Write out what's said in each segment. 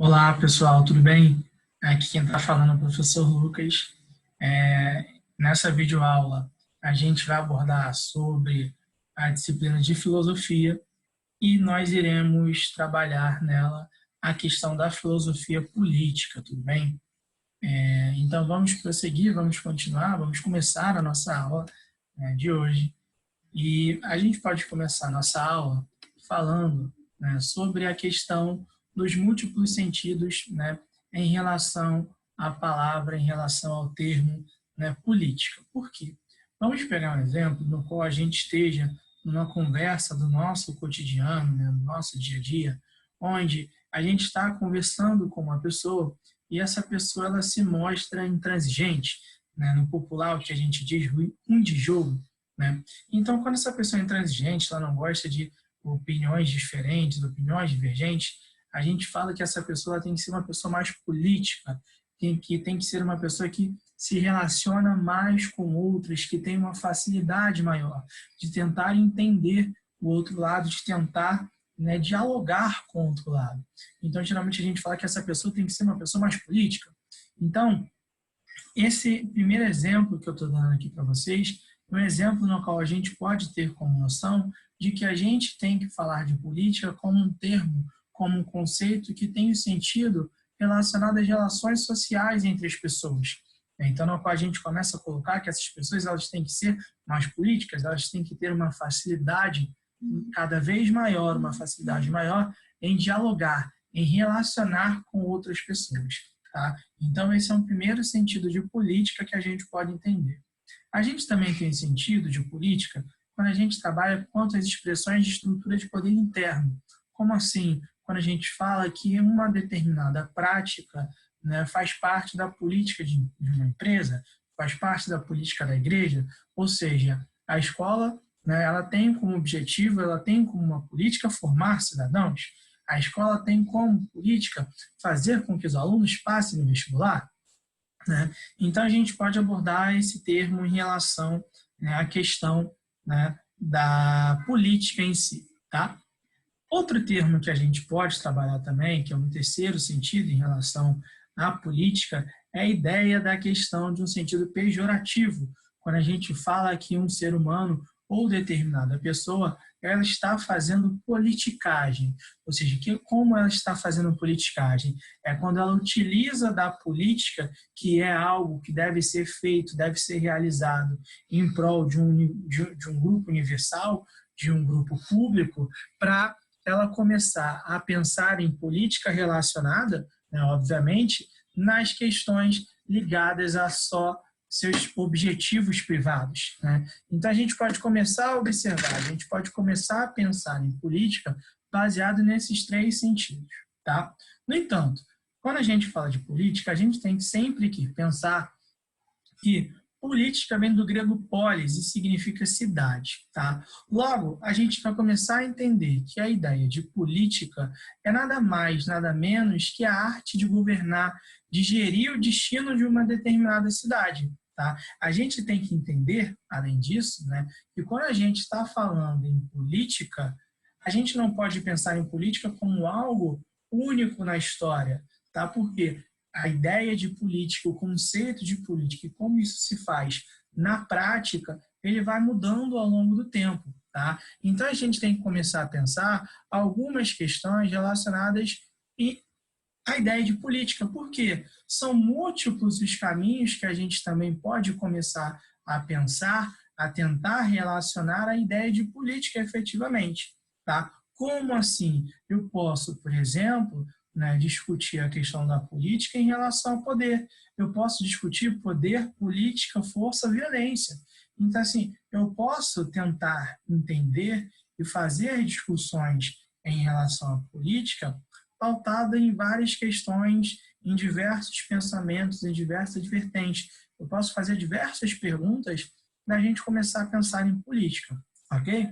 Olá, pessoal, tudo bem? Aqui quem está falando é o professor Lucas. Nessa videoaula, a gente vai abordar sobre a disciplina de filosofia e nós iremos trabalhar nela a questão da filosofia política, tudo bem? Então, vamos prosseguir, vamos continuar, vamos começar a nossa aula, de hoje. E a gente pode começar a nossa aula falando, sobre a questão dos múltiplos sentidos, em relação à palavra, em relação ao termo, política. Por quê? Vamos pegar um exemplo no qual a gente esteja numa conversa do nosso cotidiano, do nosso dia a dia, onde a gente está conversando com uma pessoa e essa pessoa ela se mostra intransigente, no popular o que a gente diz ruim de jogo, né? Então, quando essa pessoa é intransigente, ela não gosta de opiniões diferentes, opiniões divergentes, a gente fala que essa pessoa tem que ser uma pessoa mais política, tem que ser uma pessoa que se relaciona mais com outras, que tem uma facilidade maior de tentar entender o outro lado, de tentar, dialogar com o outro lado. Então, geralmente a gente fala que essa pessoa tem que ser uma pessoa mais política. Então, esse primeiro exemplo que eu estou dando aqui para vocês é um exemplo no qual a gente pode ter como noção de que a gente tem que falar de política como um termo, como um conceito que tem o sentido relacionado às relações sociais entre as pessoas. Então, no qual a gente começa a colocar que essas pessoas elas têm que ser mais políticas, elas têm que ter uma facilidade cada vez maior, uma facilidade maior em dialogar, em relacionar com outras pessoas. Tá? Então, esse é um primeiro sentido de política que a gente pode entender. A gente também tem sentido de política quando a gente trabalha quanto às expressões de estrutura de poder interno. Como assim? Quando a gente fala que uma determinada prática, faz parte da política de uma empresa, faz parte da política da igreja, ou seja, a escola, ela tem como objetivo, ela tem como uma política formar cidadãos. A escola tem como política fazer com que os alunos passem no vestibular. Então, a gente pode abordar esse termo em relação, à questão, da política em si. Tá? Outro termo que a gente pode trabalhar também, que é um terceiro sentido em relação à política, é a ideia da questão de um sentido pejorativo. Quando a gente fala que um ser humano ou determinada pessoa ela está fazendo politicagem. Ou seja, como ela está fazendo politicagem? É quando ela utiliza da política, que é algo que deve ser feito, deve ser realizado em prol de um grupo universal, de um grupo público, para ela começar a pensar em política relacionada, obviamente, nas questões ligadas a só seus objetivos privados. Então, a gente pode começar a observar, a gente pode começar a pensar em política baseado nesses três sentidos. Tá? No entanto, quando a gente fala de política, a gente tem sempre que pensar que política vem do grego polis e significa cidade. Tá? Logo, a gente vai começar a entender que a ideia de política é nada mais, nada menos que a arte de governar, de gerir o destino de uma determinada cidade. Tá? A gente tem que entender, além disso, que quando a gente está falando em política, a gente não pode pensar em política como algo único na história. Tá? Porque a ideia de política, o conceito de política e como isso se faz na prática, ele vai mudando ao longo do tempo. Tá? Então, a gente tem que começar a pensar algumas questões relacionadas à ideia de política. Por quê? São múltiplos os caminhos que a gente também pode começar a pensar, a tentar relacionar a ideia de política efetivamente. Tá? Como assim? Eu posso, por exemplo, discutir a questão da política em relação ao poder. Eu posso discutir poder, política, força, violência. Então, assim, eu posso tentar entender e fazer discussões em relação à política pautada em várias questões, em diversos pensamentos, em diversas vertentes. Eu posso fazer diversas perguntas para a gente começar a pensar em política, ok?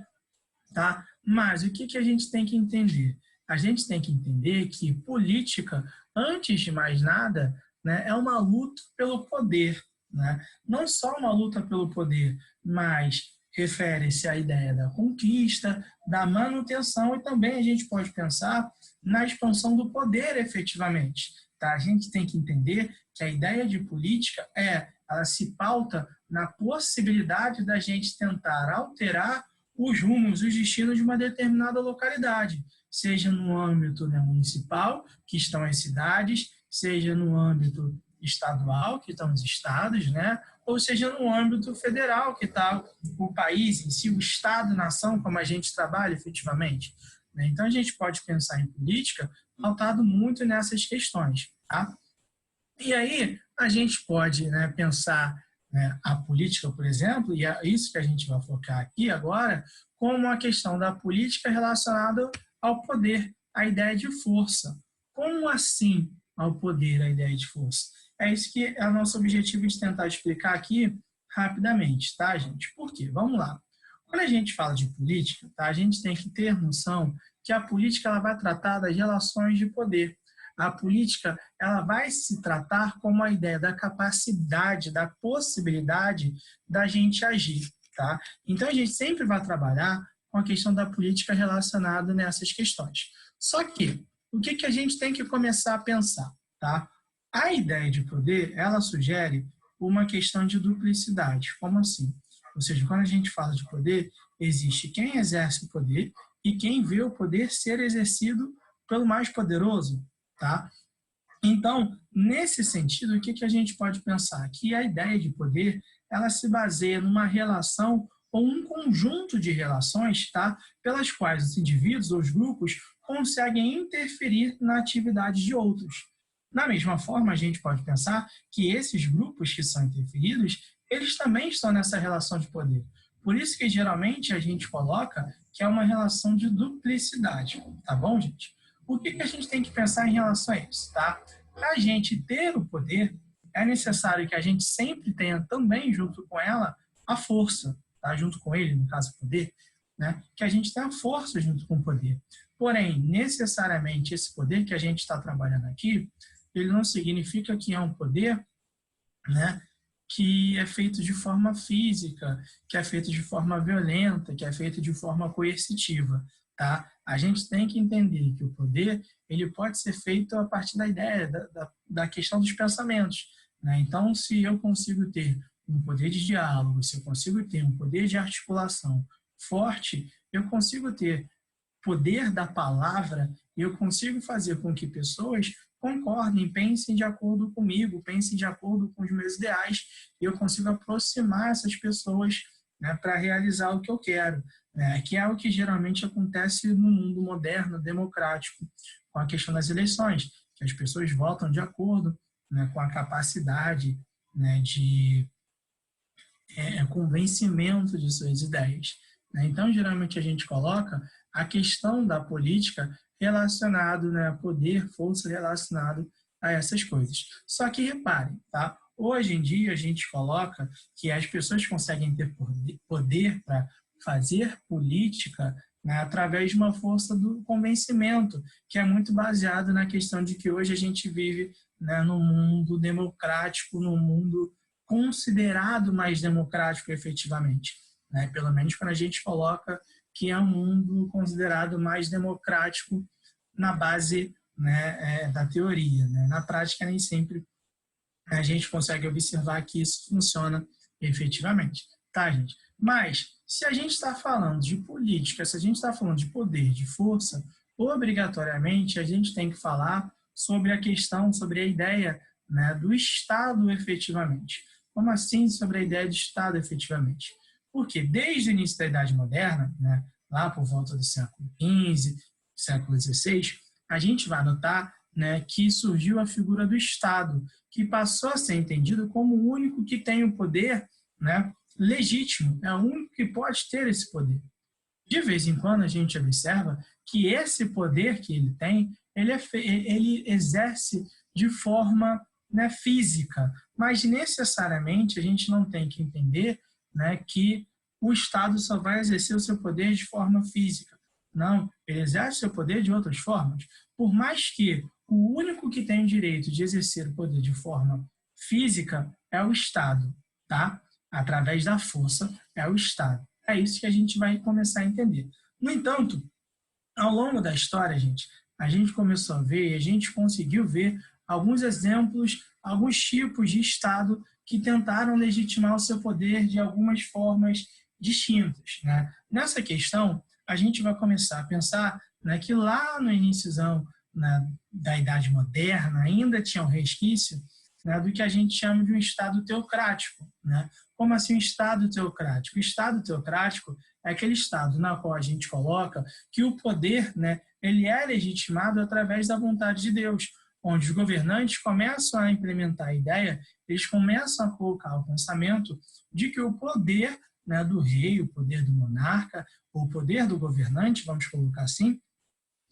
Tá? Mas o que a gente tem que entender? A gente tem que entender que política, antes de mais nada, é uma luta pelo poder. Não só uma luta pelo poder, mas refere-se à ideia da conquista, da manutenção, e também a gente pode pensar na expansão do poder efetivamente. Tá? A gente tem que entender que a ideia de política ela se pauta na possibilidade da gente tentar alterar os rumos, os destinos de uma determinada localidade, seja no âmbito, né, municipal, que estão as cidades, seja no âmbito estadual, que estão os estados, né, ou seja no âmbito federal, que está o país em si, o Estado-nação, como a gente trabalha efetivamente. Né? Então, a gente pode pensar em política pautado muito nessas questões. Tá? E aí, a gente pode, né, pensar, né, a política, por exemplo, e é isso que a gente vai focar aqui agora, como a questão da política relacionada ao poder, a ideia de força. Como assim ao poder, a ideia de força? É isso que é o nosso objetivo de tentar explicar aqui rapidamente, tá, gente? Por quê? Vamos lá. Quando a gente fala de política, tá, a gente tem que ter noção que a política ela vai tratar das relações de poder. A política ela vai se tratar como a ideia da capacidade, da possibilidade da gente agir. Tá? Então, a gente sempre vai trabalhar com a questão da política relacionada nessas questões. Só que, o que a gente tem que começar a pensar? Tá? A ideia de poder, ela sugere uma questão de duplicidade. Como assim? Ou seja, quando a gente fala de poder, existe quem exerce o poder e quem vê o poder ser exercido pelo mais poderoso. Tá? Então, nesse sentido, o que a gente pode pensar? Que a ideia de poder ela se baseia numa relação ou um conjunto de relações, tá? Pelas quais os indivíduos ou os grupos conseguem interferir na atividade de outros. Da mesma forma, a gente pode pensar que esses grupos que são interferidos, eles também estão nessa relação de poder. Por isso que, geralmente, a gente coloca que é uma relação de duplicidade. Tá bom, gente? O que a gente tem que pensar em relação a isso? Tá? Para a gente ter o poder, é necessário que a gente sempre tenha também, junto com ela, a força. Tá? Junto com ele, no caso, o poder. Né? Que a gente tenha força junto com o poder. Porém, necessariamente, esse poder que a gente está trabalhando aqui, ele não significa que é um poder, né, que é feito de forma física, que é feito de forma violenta, que é feito de forma coercitiva. Tá? A gente tem que entender que o poder ele pode ser feito a partir da ideia, da questão dos pensamentos. Né? Então, se eu consigo ter um poder de diálogo, se eu consigo ter um poder de articulação forte, eu consigo ter poder da palavra e eu consigo fazer com que pessoas concordem, pensem de acordo comigo, pensem de acordo com os meus ideais, e eu consigo aproximar essas pessoas, né, para realizar o que eu quero, né, que é o que geralmente acontece no mundo moderno, democrático, com a questão das eleições, que as pessoas votam de acordo, né, com a capacidade, né, de convencimento de suas ideias. Né. Então, geralmente a gente coloca a questão da política relacionado, né, poder, força relacionado a essas coisas. Só que reparem, tá? Hoje em dia a gente coloca que as pessoas conseguem ter poder para fazer política, né, através de uma força do convencimento, que é muito baseado na questão de que hoje a gente vive, né, num mundo democrático, num mundo considerado mais democrático efetivamente. Né? Pelo menos quando a gente coloca que é um mundo considerado mais democrático na base, né, da teoria. Né? Na prática, nem sempre a gente consegue observar que isso funciona efetivamente. Tá, gente? Mas, se a gente está falando de política, se a gente está falando de poder, de força, obrigatoriamente a gente tem que falar sobre a questão, sobre a ideia, né, do Estado efetivamente. Como assim sobre a ideia de Estado efetivamente? Porque desde o início da Idade Moderna, né, lá por volta do século XV, século XVI, a gente vai notar, né, que surgiu a figura do Estado, que passou a ser entendido como o único que tem o poder, né, legítimo, é o único que pode ter esse poder. De vez em quando a gente observa que esse poder que ele tem, ele exerce de forma, né, física, mas necessariamente a gente não tem que entender, né, que o Estado só vai exercer o seu poder de forma física. Não, ele exerce o seu poder de outras formas. Por mais que o único que tem o direito de exercer o poder de forma física é o Estado, tá? Através da força é o Estado. é isso que a gente vai começar a entender. No entanto, ao longo da história, gente, a gente começou a ver, a gente conseguiu ver alguns exemplos, alguns tipos de Estado que tentaram legitimar o seu poder de algumas formas distintas, né? Nessa questão, a gente vai começar a pensar, né, que lá no iníciozão, né, da Idade Moderna ainda tinha um resquício, né, do que a gente chama de um Estado teocrático, né? Como assim um Estado teocrático? O Estado teocrático é aquele Estado na qual a gente coloca que o poder, né, ele é legitimado através da vontade de Deus, onde os governantes começam a implementar a ideia, eles começam a colocar o pensamento de que o poder, né, do rei, o poder do monarca, o poder do governante, vamos colocar assim,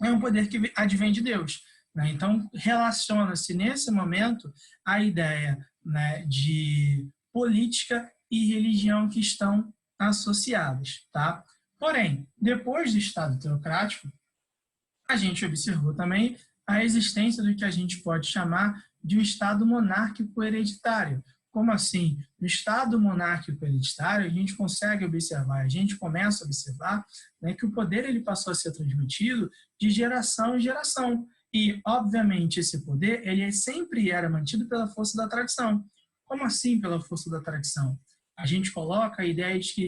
é um poder que advém de Deus. Né? Então, relaciona-se nesse momento a ideia, né, de política e religião que estão associadas. Tá? Porém, depois do Estado teocrático, a gente observou também a existência do que a gente pode chamar de um Estado monárquico hereditário. Como assim? No Estado monárquico hereditário, a gente consegue observar, a gente começa a observar, né, que o poder ele passou a ser transmitido de geração em geração. E, obviamente, esse poder ele sempre era mantido pela força da tradição. Como assim pela força da tradição? A gente coloca a ideia de que,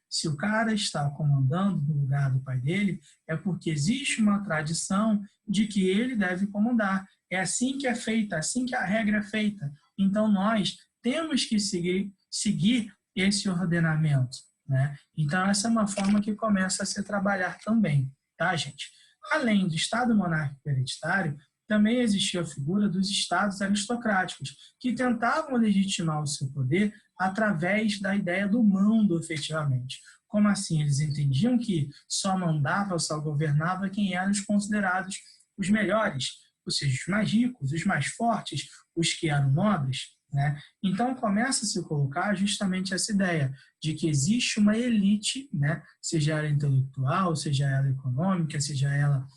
se o cara está comandando no lugar do pai dele, é porque existe uma tradição de que ele deve comandar. É assim que é feita, é assim que a regra é feita. Então, nós temos que seguir esse ordenamento. Né? Então, essa é uma forma que começa a se trabalhar também. Tá, gente? Além do Estado monárquico hereditário, também existia a figura dos estados aristocráticos, que tentavam legitimar o seu poder através da ideia do mando, efetivamente. Como assim? Eles entendiam que só mandava, só governava quem eram os considerados os melhores, ou seja, os mais ricos, os mais fortes, os que eram nobres. Né? Então começa a se colocar justamente essa ideia de que existe uma elite, né? Seja ela intelectual, seja ela econômica, seja ela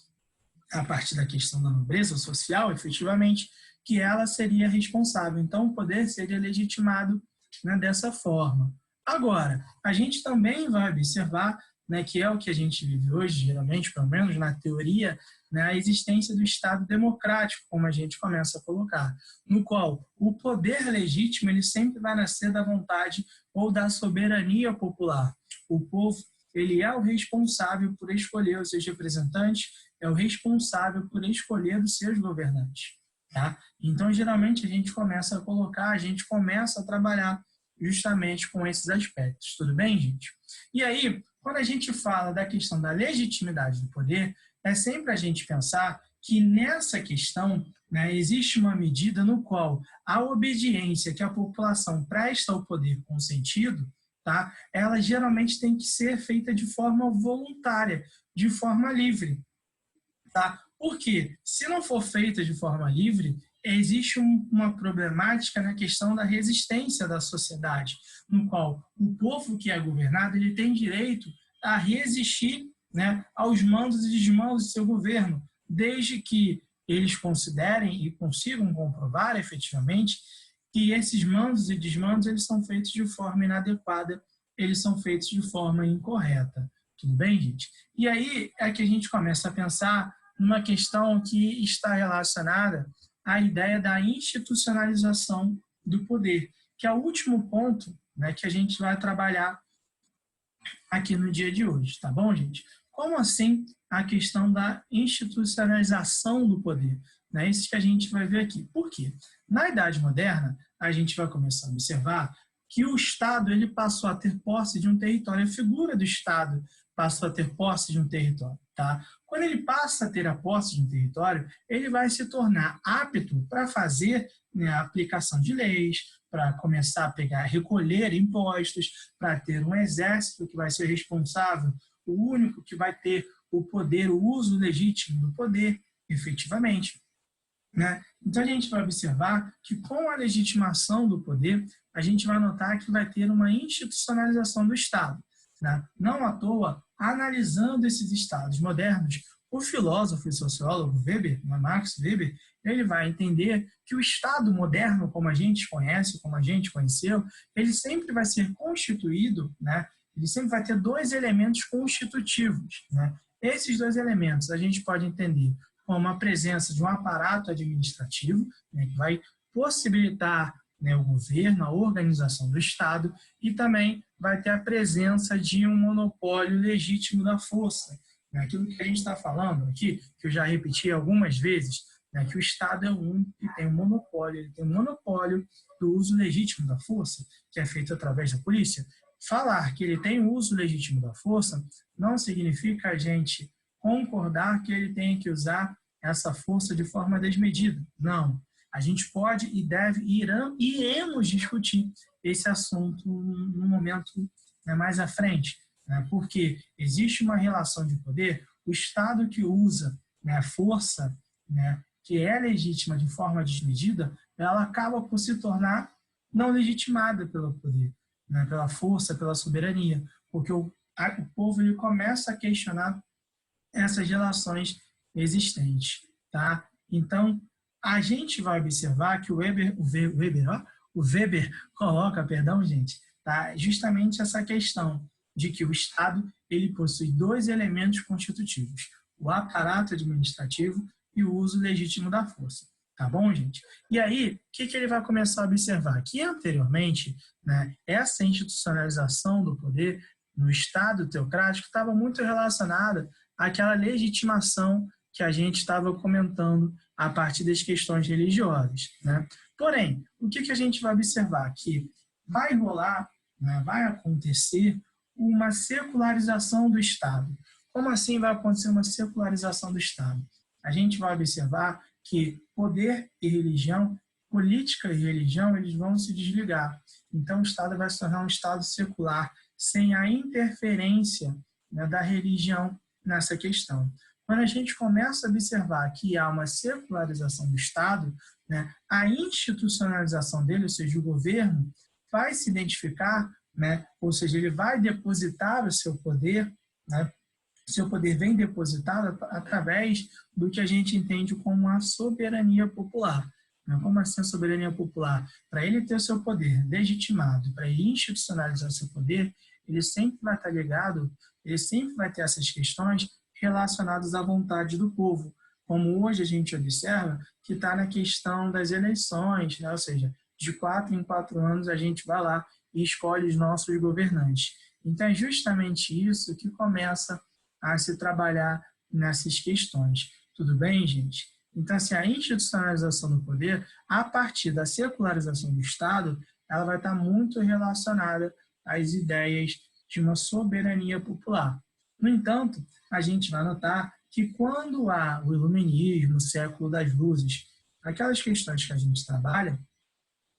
a partir da questão da nobreza social, efetivamente, que ela seria responsável. Então o poder seria legitimado, né, dessa forma. Agora, a gente também vai observar, né, que é o que a gente vive hoje, geralmente, pelo menos na teoria, né, a existência do Estado democrático, como a gente começa a colocar, no qual o poder legítimo ele sempre vai nascer da vontade ou da soberania popular. O povo ele é o responsável por escolher os seus representantes, é o responsável por escolher os seus governantes. Tá? Então, geralmente, a gente começa a colocar, a gente começa a trabalhar justamente com esses aspectos. Tudo bem, gente? E aí, quando a gente fala da questão da legitimidade do poder, é sempre a gente pensar que nessa questão, né, existe uma medida no qual a obediência que a população presta ao poder consentido, tá, ela geralmente tem que ser feita de forma voluntária, de forma livre. Tá? Porque, se não for feita de forma livre, existe uma problemática na questão da resistência da sociedade, no qual o povo que é governado ele tem direito a resistir, né, aos mandos e desmandos de seu governo, desde que eles considerem e consigam comprovar efetivamente que esses mandos e desmandos eles são feitos de forma inadequada, eles são feitos de forma incorreta. Tudo bem, gente? E aí é que a gente começa a pensar numa questão que está relacionada à ideia da institucionalização do poder, que é o último ponto, né, que a gente vai trabalhar aqui no dia de hoje, tá bom, gente? Como assim a questão da institucionalização do poder? Né? Isso que a gente vai ver aqui. Por quê? Na Idade Moderna, a gente vai começar a observar que o Estado ele passou a ter posse de um território, a figura do Estado passou a ter posse de um território. Tá? Quando ele passa a ter a posse de um território, ele vai se tornar apto para fazer, né, a aplicação de leis, para começar a recolher impostos, para ter um exército que vai ser responsável, o único que vai ter o poder, o uso legítimo do poder, efetivamente. Né? Então a gente vai observar que com a legitimação do poder, a gente vai notar que vai ter uma institucionalização do Estado. Né? Não à toa, analisando esses estados modernos, o filósofo e sociólogo Weber, Max Weber, ele vai entender que o Estado moderno, como a gente conhece, como a gente conheceu, ele sempre vai ser constituído, né, ele sempre vai ter dois elementos constitutivos, né? Esses dois elementos a gente pode entender como a presença de um aparato administrativo, né, que vai possibilitar, né, o governo, a organização do Estado, e também vai ter a presença de um monopólio legítimo da força. Né? Aquilo que a gente está falando aqui, que eu já repeti algumas vezes, né, que o Estado é o único que tem um monopólio, ele tem um monopólio do uso legítimo da força, que é feito através da polícia. Falar que ele tem o uso legítimo da força não significa a gente concordar que ele tem que usar essa força de forma desmedida. Não. A gente pode e deve e iremos discutir esse assunto no momento, né, mais à frente, né, porque existe uma relação de poder, o Estado que usa, né, a força, né, que é legítima de forma desmedida, ela acaba por se tornar não legitimada pelo poder, né, pela força, pela soberania, porque o povo ele começa a questionar essas relações existentes. Tá? Então, a gente vai observar que o Weber coloca, perdão, gente, tá? Justamente essa questão de que o Estado ele possui dois elementos constitutivos, o aparato administrativo e o uso legítimo da força. Tá bom, gente? E aí, o que ele vai começar a observar? Que anteriormente, né, essa institucionalização do poder no Estado teocrático estava muito relacionada àquela legitimação que a gente estava comentando a partir das questões religiosas. Né? Porém, o que a gente vai observar? Que vai rolar, né, vai acontecer uma secularização do Estado. Como assim vai acontecer uma secularização do Estado? A gente vai observar que poder e religião, política e religião, eles vão se desligar. Então, o Estado vai se tornar um Estado secular, sem a interferência, né, da religião nessa questão. Quando a gente começa a observar que há uma secularização do Estado, né, a institucionalização dele, ou seja, o governo, vai se identificar, né, ou seja, ele vai depositar o seu poder, né, seu poder vem depositado através do que a gente entende como a soberania popular. Como assim a soberania popular? Para ele ter o seu poder legitimado, para ele institucionalizar o seu poder, ele sempre vai estar ligado, ele sempre vai ter essas questões relacionadas à vontade do povo, como hoje a gente observa que está na questão das eleições, né? Ou seja, de 4 em 4 anos a gente vai lá e escolhe os nossos governantes. Então é justamente isso que começa a se trabalhar nessas questões. Tudo bem, gente? Então, assim, a institucionalização do poder, a partir da secularização do Estado, ela vai estar muito relacionada às ideias de uma soberania popular. No entanto, a gente vai notar que quando há o iluminismo, o século das luzes, aquelas questões que a gente trabalha,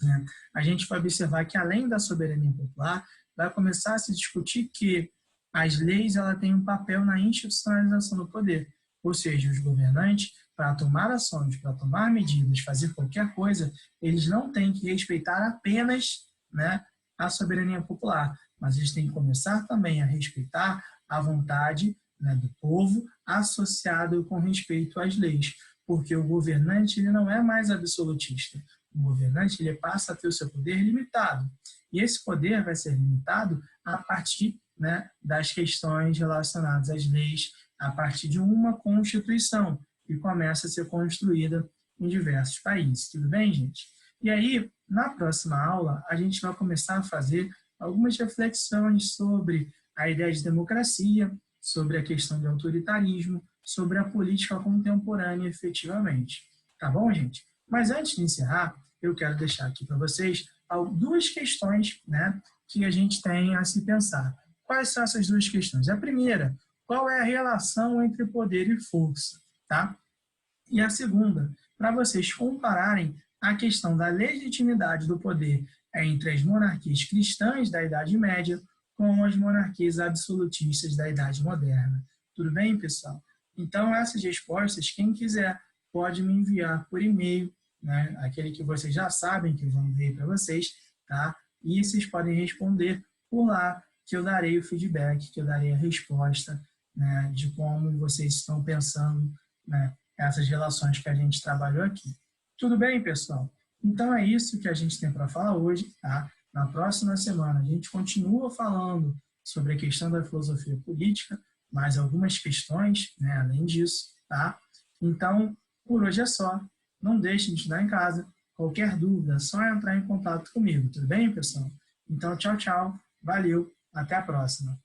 né, a gente vai observar que, além da soberania popular, vai começar a se discutir que as leis ela têm um papel na institucionalização do poder. Ou seja, os governantes, para tomar ações, para tomar medidas, fazer qualquer coisa, eles não têm que respeitar apenas, né, a soberania popular, mas eles têm que começar também a respeitar a vontade, né, do povo, associado com respeito às leis, porque o governante ele não é mais absolutista. O governante ele passa a ter o seu poder limitado. E esse poder vai ser limitado a partir, né, das questões relacionadas às leis, a partir de uma Constituição que começa a ser construída em diversos países. Tudo bem, gente? E aí, na próxima aula, a gente vai começar a fazer algumas reflexões sobre a ideia de democracia, sobre a questão do autoritarismo, sobre a política contemporânea efetivamente. Tá bom, gente? Mas antes de encerrar, eu quero deixar aqui para vocês duas questões, né, que a gente tem a se pensar. Quais são essas duas questões? A primeira, qual é a relação entre poder e força? Tá? E a segunda, para vocês compararem a questão da legitimidade do poder entre as monarquias cristãs da Idade Média com as monarquias absolutistas da Idade Moderna. Tudo bem, pessoal? Então, essas respostas, quem quiser, pode me enviar por e-mail, né? Aquele que vocês já sabem que eu vou enviar para vocês, tá? E vocês podem responder por lá, que eu darei o feedback, que eu darei a resposta, né, de como vocês estão pensando, né, essas relações que a gente trabalhou aqui. Tudo bem, pessoal? Então é isso que a gente tem para falar hoje, tá? Na próxima semana a gente continua falando sobre a questão da filosofia política, mais algumas questões, né, além disso, tá? Então, por hoje é só. Não deixe de estudar em casa. Qualquer dúvida, é só entrar em contato comigo, tudo bem, pessoal? Então, tchau, tchau. Valeu. Até a próxima.